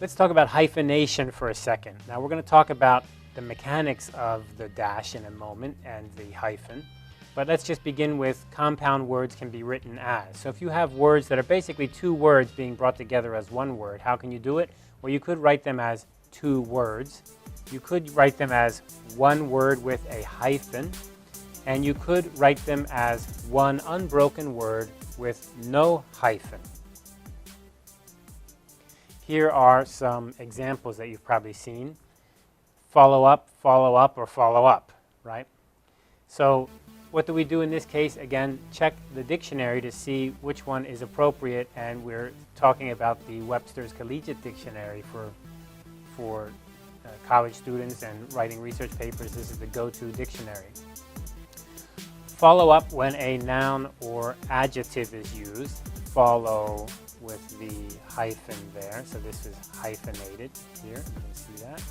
Let's talk about hyphenation for a second. Now we're going to talk about the mechanics of the dash in a moment and the hyphen. But let's just begin with compound words can be written as. So if you have words that are basically two words being brought together as one word, how can you do it? Well, you could write them as two words. You could write them as one word with a hyphen. And you could write them as one unbroken word with no hyphen. Here are some examples that you've probably seen. Follow up, or follow up, right? So what do we do in this case? Again, check the dictionary to see which one is appropriate, and we're talking about the Webster's Collegiate Dictionary for college students and writing research papers. This is the go-to dictionary. Follow up when a noun or adjective is used. Follow with the hyphen there. So this is hyphenated here. You can see that.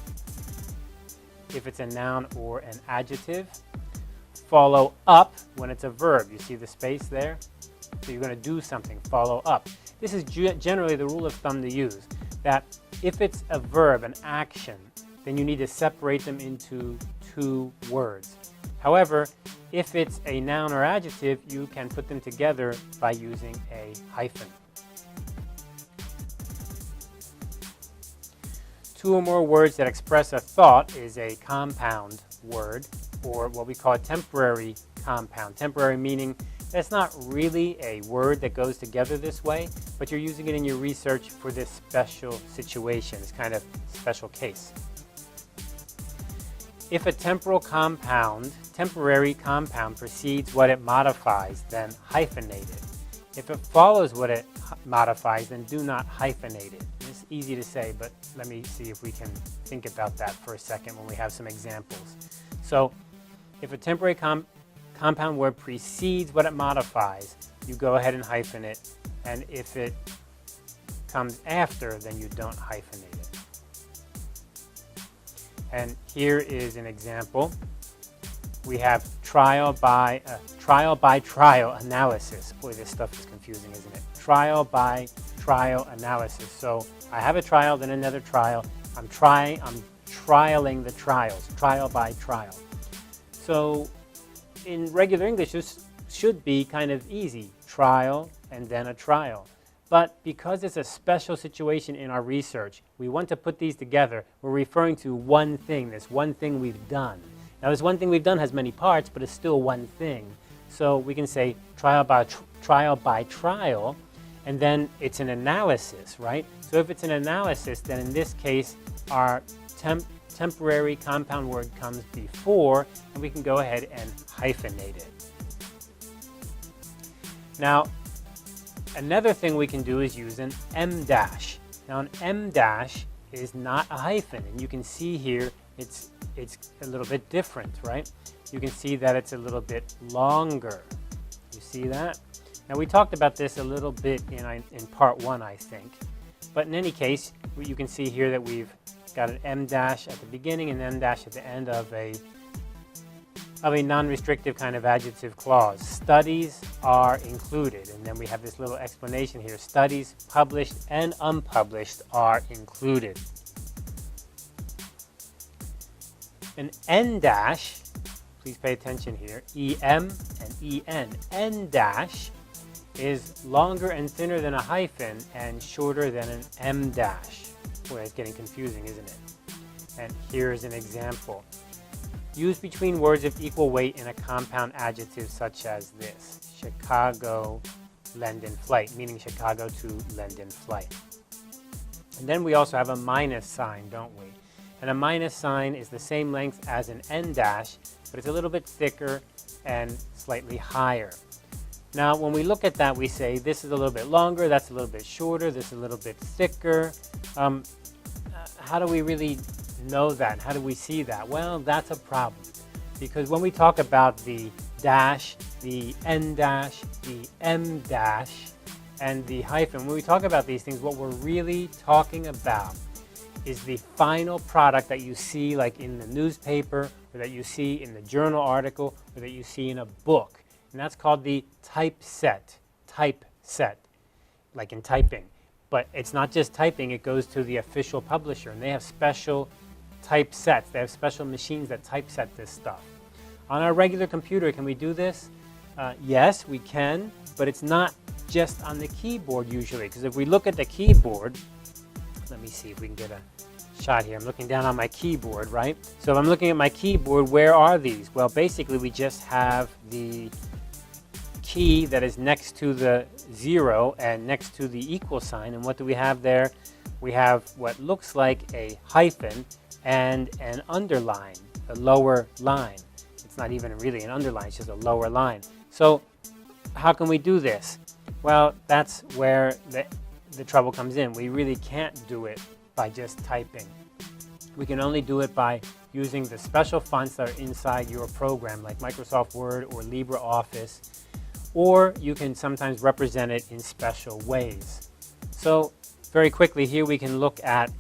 If it's a noun or an adjective. Follow up when it's a verb. You see the space there? So you're going to do something. Follow up. This is generally the rule of thumb to use. That if it's a verb, an action, then you need to separate them into two words. However, if it's a noun or adjective, you can put them together by using a hyphen. Two or more words that express a thought is a compound word, or what we call a temporary compound. Temporary meaning that's not really a word that goes together this way, but you're using it in your research for this special situation, this kind of special case. If a temporary compound precedes what it modifies, then hyphenate it. If it follows what it modifies, then do not hyphenate it. It's easy to say, but let me see if we can think about that for a second when we have some examples. So if a temporary compound word precedes what it modifies, you go ahead and hyphen it. And if it comes after, then you don't hyphenate it. And here is an example. We have trial by trial analysis. Boy, this stuff is confusing, isn't it? Trial by trial analysis. So I have a trial, then another trial. I'm trialing the trials, trial by trial. So in regular English, this should be kind of easy. Trial and then a trial. But because it's a special situation in our research, we want to put these together. We're referring to one thing, this one thing we've done. Now, this one thing we've done has many parts, but it's still one thing. So we can say trial by trial, and then it's an analysis, right? So if it's an analysis, then in this case, our temporary compound word comes before, and we can go ahead and hyphenate it. Now, another thing we can do is use an M dash. Now, an M dash is not a hyphen, and you can see here it's a little bit different, right? You can see that it's a little bit longer. You see that? Now, we talked about this a little bit in part one, I think. But in any case, you can see here that we've got an M dash at the beginning and M dash at the end of a non-restrictive kind of adjective clause. Studies are included. And then we have this little explanation here. Studies published and unpublished are included. An N dash, please pay attention here, EM and EN. N dash is longer and thinner than a hyphen and shorter than an M dash. Boy, it's getting confusing, isn't it? And here's an example. Used between words of equal weight in a compound adjective such as this. Chicago, London flight, meaning Chicago to London flight. And then we also have a minus sign, don't we? And a minus sign is the same length as an N dash, but it's a little bit thicker and slightly higher. Now, when we look at that, we say this is a little bit longer, that's a little bit shorter, this is a little bit thicker. How do we really know that? How do we see that? Well, that's a problem. Because when we talk about the dash, the N dash, the M dash, and the hyphen, when we talk about these things, what we're really talking about is the final product that you see like in the newspaper, or that you see in the journal article, or that you see in a book. And that's called the typeset, like in typing. But it's not just typing, it goes to the official publisher, and they have special typesets. They have special machines that typeset this stuff. On our regular computer, can we do this? Yes, we can, but it's not just on the keyboard usually, because if we look at the keyboard, let me see if we can get a shot here. I'm looking down on my keyboard, right? So if I'm looking at my keyboard, where are these? Well, basically we just have the key that is next to the 0 and next to the equal sign. And what do we have there? We have what looks like a hyphen and an underline, a lower line. It's not even really an underline, it's just a lower line. So how can we do this? Well, that's where the trouble comes in. We really can't do it by just typing. We can only do it by using the special fonts that are inside your program, like Microsoft Word or LibreOffice, or you can sometimes represent it in special ways. So very quickly here we can look at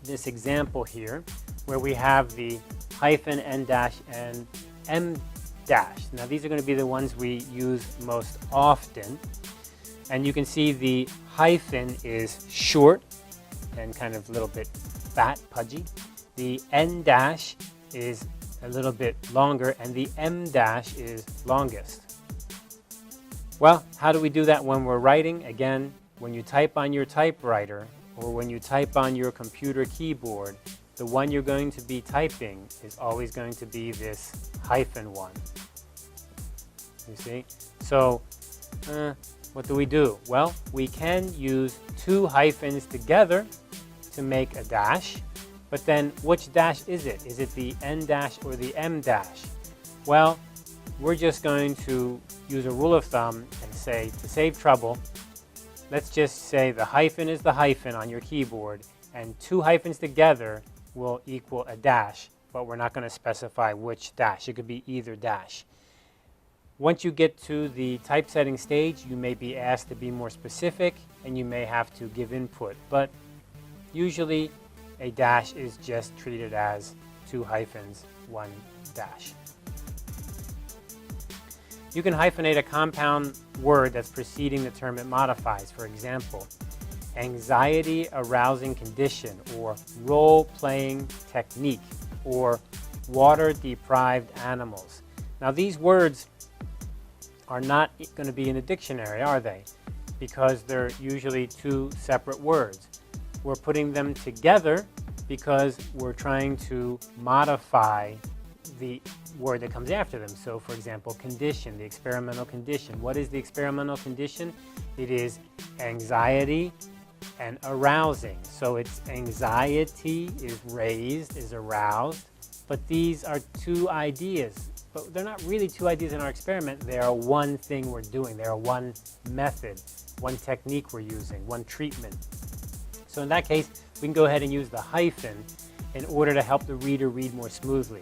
this example here where we have the hyphen, n dash, and m dash. Now these are going to be the ones we use most often. And you can see the hyphen is short and kind of a little bit fat, pudgy. The n dash is a little bit longer, and the m dash is longest. Well, how do we do that when we're writing? Again, when you type on your typewriter or when you type on your computer keyboard, the one you're going to be typing is always going to be this hyphen one. You see? So, what do we do? Well, we can use two hyphens together to make a dash, but then which dash is it? Is it the n dash or the m dash? Well, we're just going to use a rule of thumb and say, to save trouble, let's just say the hyphen is the hyphen on your keyboard, and two hyphens together will equal a dash, but we're not going to specify which dash. It could be either dash. Once you get to the typesetting stage, you may be asked to be more specific, and you may have to give input, but usually a dash is just treated as two hyphens, one dash. You can hyphenate a compound word that's preceding the term it modifies. For example, anxiety-arousing condition, or role-playing technique, or water-deprived animals. Now these words are not going to be in a dictionary, are they? Because they're usually two separate words. We're putting them together because we're trying to modify the word that comes after them. So for example, condition, the experimental condition. What is the experimental condition? It is anxiety and arousing. So it's anxiety is raised, is aroused, but these are two ideas. But they're not really two ideas in our experiment. They are one thing we're doing. They are one method, one technique we're using, one treatment. So in that case, we can go ahead and use the hyphen in order to help the reader read more smoothly.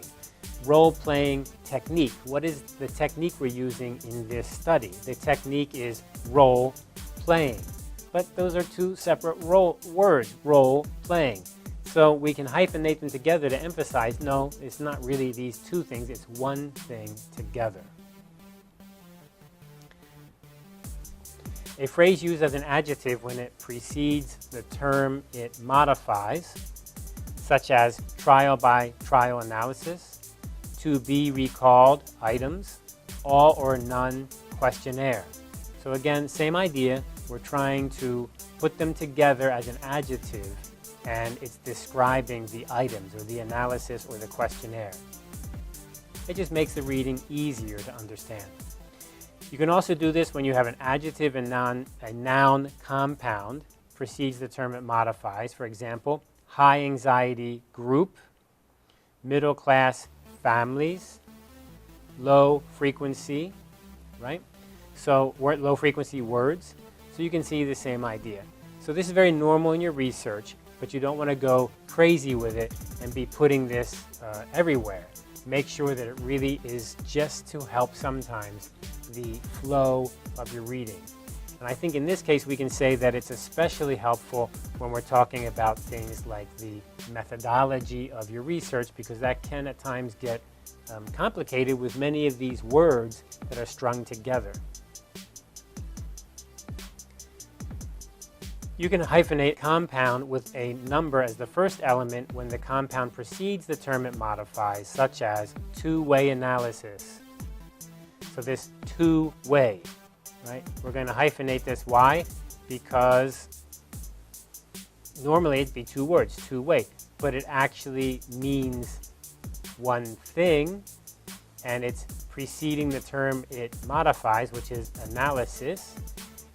Role-playing technique. What is the technique we're using in this study? The technique is role-playing. But those are two separate words, role-playing. So we can hyphenate them together to emphasize, no, it's not really these two things, it's one thing together. A phrase used as an adjective when it precedes the term it modifies, such as trial by trial analysis, to be recalled items, all or none questionnaire. So again, same idea, we're trying to put them together as an adjective, and it's describing the items or the analysis or the questionnaire. It just makes the reading easier to understand. You can also do this when you have an adjective and a noun compound precedes the term it modifies. For example, high anxiety group, middle class families, low frequency, right? So low frequency words. So you can see the same idea. So this is very normal in your research, but you don't want to go crazy with it and be putting this everywhere. Make sure that it really is just to help sometimes the flow of your reading. And I think in this case we can say that it's especially helpful when we're talking about things like the methodology of your research, because that can at times get complicated with many of these words that are strung together. You can hyphenate compound with a number as the first element when the compound precedes the term it modifies, such as two-way analysis. So this two-way, right? We're going to hyphenate this. Why? Because normally it'd be two words, two-way, but it actually means one thing, and it's preceding the term it modifies, which is analysis,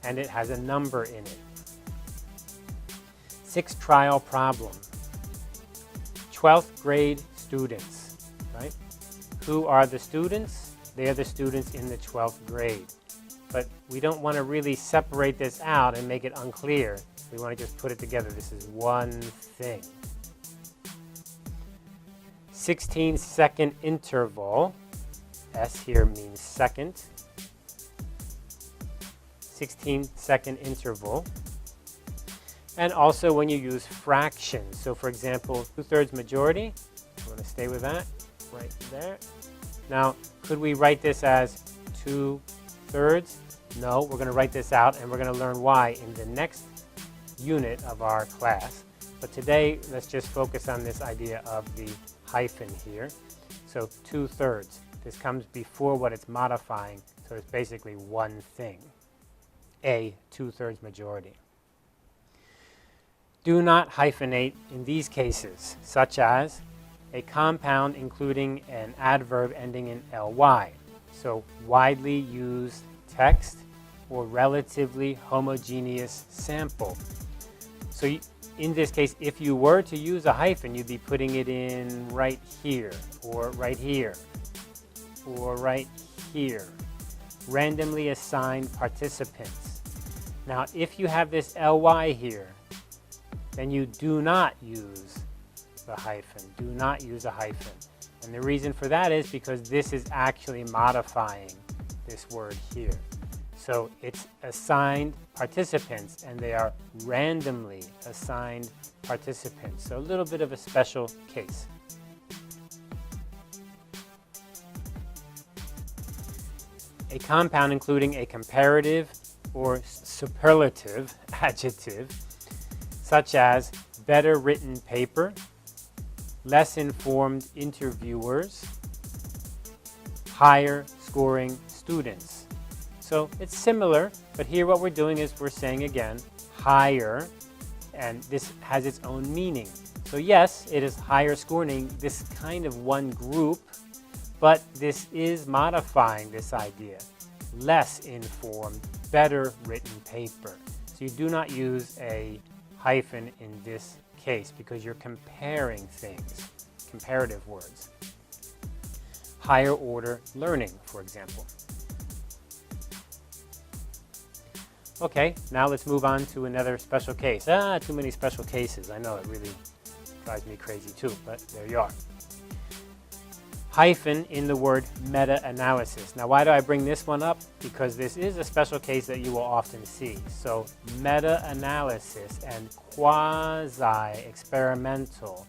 and it has a number in it. 6th trial problem. 12th grade students, right? Who are the students? They are the students in the 12th grade. But we don't want to really separate this out and make it unclear. We want to just put it together. This is one thing. 16-second interval. S here means second. 16-second interval. And also when you use fractions. So for example, 2/3 majority. I want to stay with that right there. Now, could we write this as 2/3? No, we're going to write this out, and we're going to learn why in the next unit of our class. But today, let's just focus on this idea of the hyphen here. So 2/3. This comes before what it's modifying, so it's basically one thing. A 2/3 majority. Do not hyphenate in these cases, such as a compound including an adverb ending in ly. So widely used text or relatively homogeneous sample. So in this case, if you were to use a hyphen, you'd be putting it in right here, or right here, or right here. Randomly assigned participants. Now, if you have this ly here, then you do not use the hyphen. Do not use a hyphen. And the reason for that is because this is actually modifying this word here. So it's assigned participants, and they are randomly assigned participants. So a little bit of a special case. A compound including a comparative or superlative adjective, such as better written paper, less informed interviewers, higher scoring students. So it's similar, but here what we're doing is we're saying again, higher, and this has its own meaning. So yes, it is higher scoring, this kind of one group, but this is modifying this idea. Less informed, better written paper. So you do not use a hyphen in this case because you're comparing things, comparative words. Higher order learning, for example. Okay, now let's move on to another special case. Too many special cases. I know it really drives me crazy too, but there you are. Hyphen in the word meta-analysis. Now, why do I bring this one up? Because this is a special case that you will often see. So meta-analysis and quasi-experimental.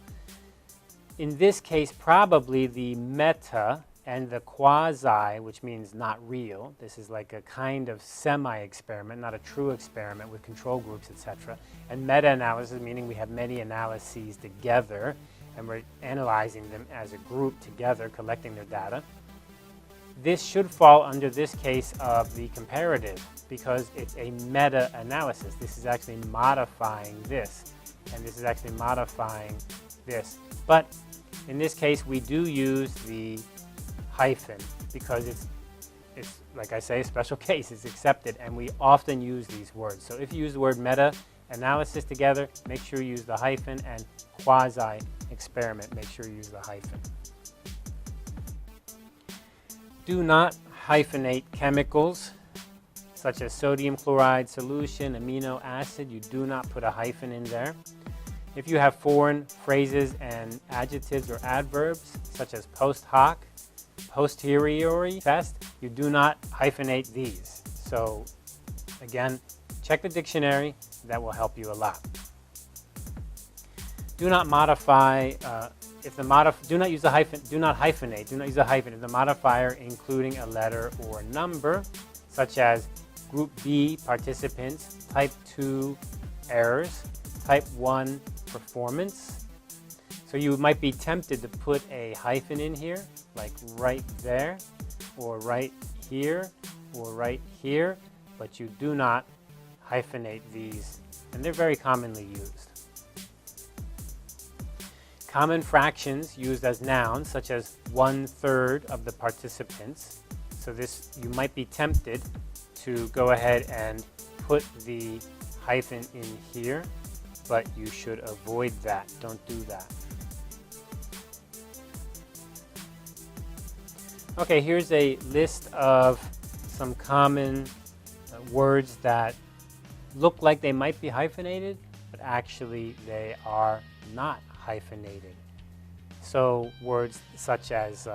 In this case, probably the meta and the quasi, which means not real. This is like a kind of semi-experiment, not a true experiment with control groups, etc. And meta-analysis, meaning we have many analyses together, and we're analyzing them as a group together, collecting their data. This should fall under this case of the comparative because it's a meta-analysis. This is actually modifying this, and this is actually modifying this. But in this case, we do use the hyphen because it's like I say, a special case. It's accepted, and we often use these words. So if you use the word meta-analysis together, make sure you use the hyphen, and quasi-experiment, make sure you use the hyphen. Do not hyphenate chemicals, such as sodium chloride solution, amino acid. You do not put a hyphen in there. If you have foreign phrases and adjectives or adverbs, such as post hoc, posteriori test, you do not hyphenate these. So again, check the dictionary. That will help you a lot. Do not modify, do not use the hyphen, do not hyphenate, do not use a hyphen if the modifier including a letter or number, such as Group B participants, Type 2 errors. Type 1, performance. So you might be tempted to put a hyphen in here, like right there, or right here, or right here, but you do not hyphenate these, and they're very commonly used. Common fractions used as nouns, such as 1/3 of the participants. So this, you might be tempted to go ahead and put the hyphen in here, but you should avoid that. Don't do that. Okay, here's a list of some common words that look like they might be hyphenated, but actually they are not hyphenated. So words such as,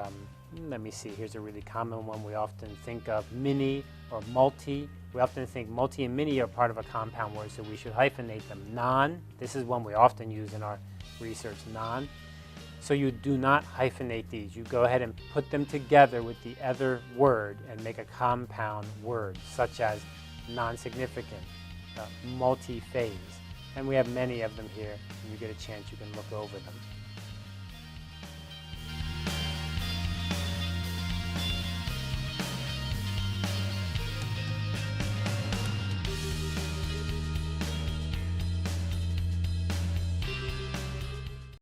let me see, here's a really common one we often think of, mini or multi. We often think multi and mini are part of a compound word, so we should hyphenate them. Non, this is one we often use in our research, non. So you do not hyphenate these. You go ahead and put them together with the other word and make a compound word, such as non-significant, multi-phase. And we have many of them here. When you get a chance, you can look over them.